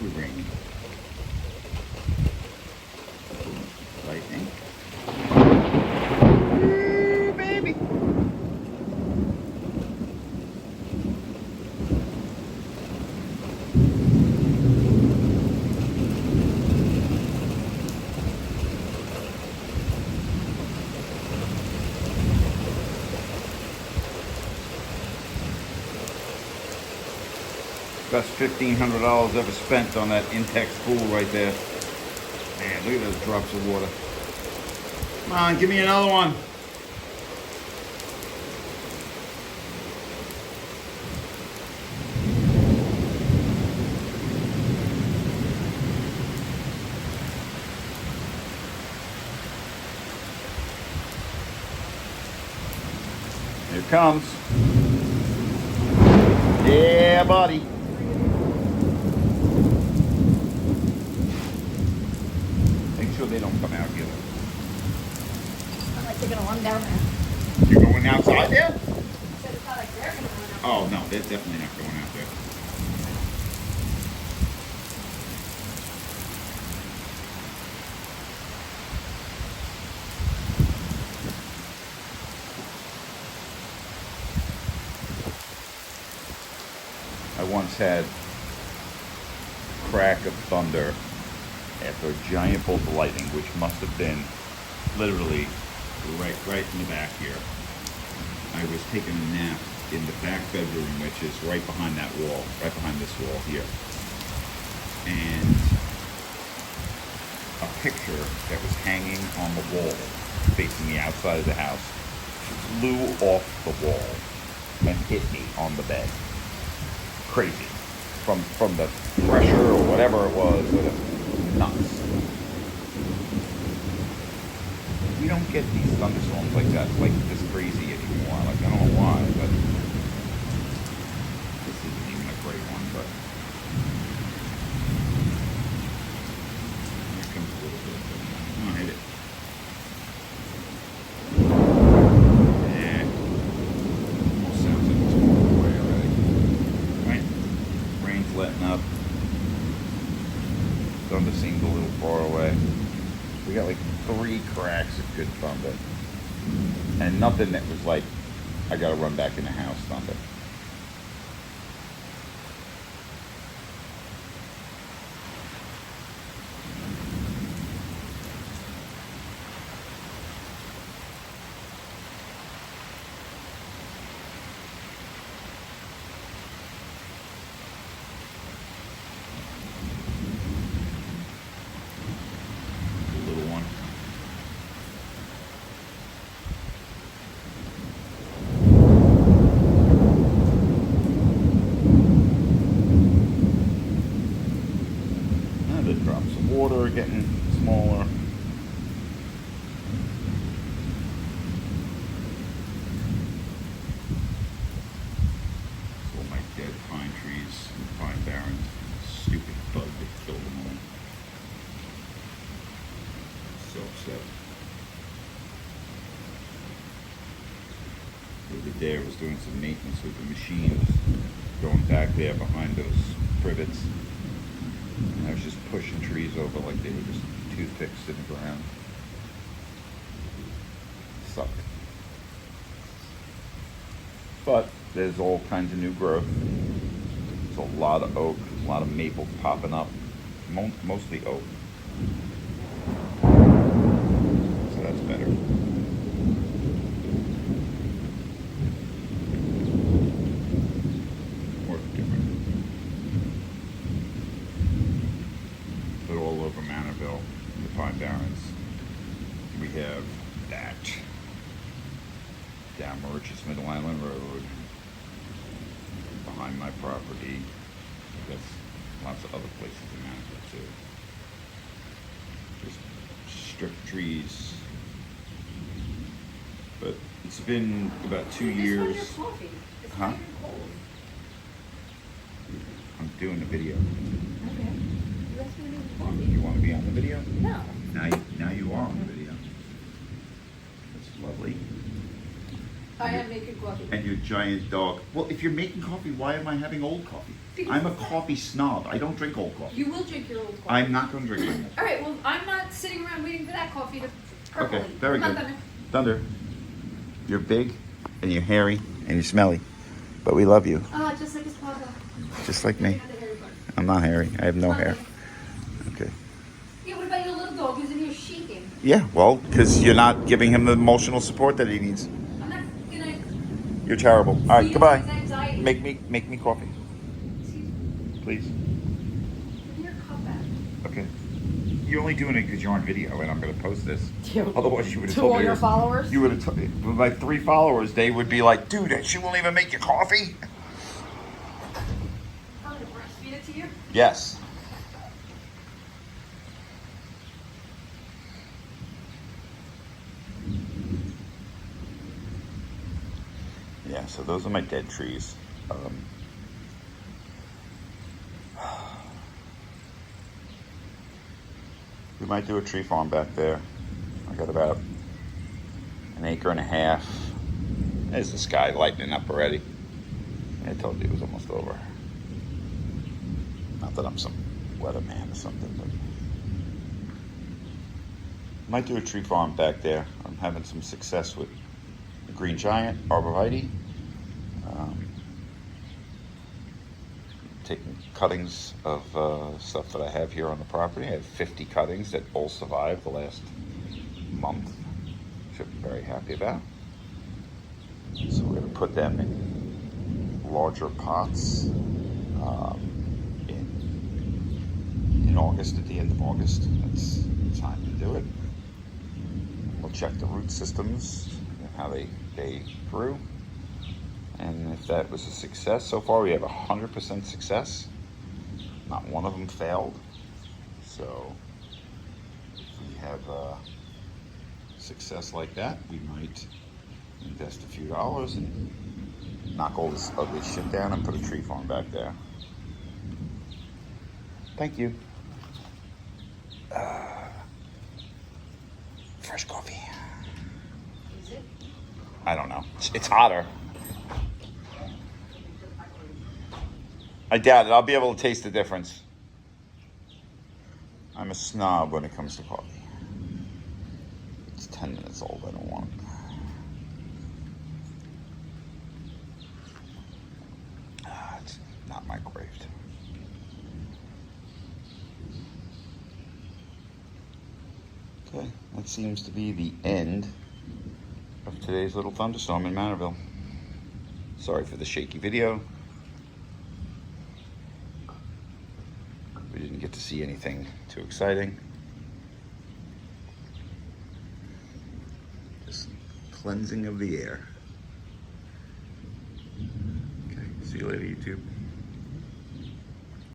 rain. Lightning. Ooh, baby. Best $1,500 ever spent on that Intex pool right there. Man, look at those drops of water. Come on, give me another one. Here it comes. Yeah, buddy. Make sure they don't come out here. Not like they're gonna run down there. You're going outside there? I said it's not like they're gonna run out. Oh, no, they're definitely not going out there. I once had a crack of thunder after a giant bolt of lightning, which must have been literally right in the back here. I was taking a nap in the back bedroom, which is right behind that wall, right behind this wall here. And a picture that was hanging on the wall facing the outside of the house flew off the wall and hit me on the bed. Crazy. From the pressure or whatever it was nuts. We don't get these thunderstorms like that, like this crazy anymore. Like, I don't know why, but this isn't even a great one, but here comes a little bit. Come on, hit it. Yeah. Almost sounds like it's moving away already. Right? Rain's letting up. Thunder seems a little far away. We got like 3 cracks of good thunder. And nothing that was like, I gotta run back in the house thunder. Drops of water are getting smaller. So all my dead pine trees and pine barrens, stupid bug that killed them all. So upset. The other day I was doing some maintenance with the machines, going back there behind those privets. And I was just pushing trees over like they were just toothpicks in the ground. Sucked. But there's all kinds of new growth. There's a lot of oak, a lot of maple popping up. Mostly oak. So that's better. More different. But all over Manorville, in the Pine Barrens, we have that. Down Mauritius Middle Island Road, behind my property. That's lots of other places in Manorville too. Just stripped trees. But it's been about 2 years. Huh? I'm doing the video. Okay. You want to be on the video? No. Now you are on the video. That's lovely. I am making coffee. And your giant dog. Well, if you're making coffee, why am I having old coffee? Because I'm a coffee snob. I don't drink old coffee. You will drink your old coffee. I'm not going to drink it. All right, well, I'm not sitting around waiting for that coffee to percolate. Okay, very Come good. on, Thunder, you're big and you're hairy and you're smelly, but we love you. Ah, just like his papa. Just like me. Not the hairy part. I'm not hairy. I have no hair. Okay. Yeah, what about your little dog who's in here shaking? Yeah, well, because you're not giving him the emotional support that he needs. I'm not gonna. You're terrible. All right, feed goodbye. his anxiety. Make me coffee, Excuse me. please. Give me your cup back. Okay. You're only doing it because you're on video and I'm going to post this. Yeah. Otherwise, you would have To told all me. your followers? You would have told me. With my 3 followers, they would be like, dude, she won't even make you coffee. I'm gonna breastfeed it to you. Yes. Yeah, so those are my dead trees. We might do a tree farm back there. I got about an acre and a half. There's the sky lightening up already. I told you it was almost over. Not that I'm some weatherman or something, but might do a tree farm back there. I'm having some success with the green giant, arborvitae. Taking cuttings of stuff that I have here on the property. I have 50 cuttings that all survived the last month, which I'm very happy about. So we're going to put them in larger pots in August, at the end of August. That's the time to do it. We'll check the root systems and how they grew. And if that was a success, so far we have 100% success. Not one of them failed. So if we have success like that, we might invest a few dollars and knock all this ugly shit down and put a tree farm back there. Thank you. Fresh coffee. Is it? I don't know. It's hotter. I doubt it. I'll be able to taste the difference. I'm a snob when it comes to coffee. It's 10 minutes old. I don't want it. It's not microwaved. Okay, that seems to be the end of today's little thunderstorm in Manorville. Sorry for the shaky video. We didn't get to see anything too exciting. Just cleansing of the air. Okay, see you later, YouTube.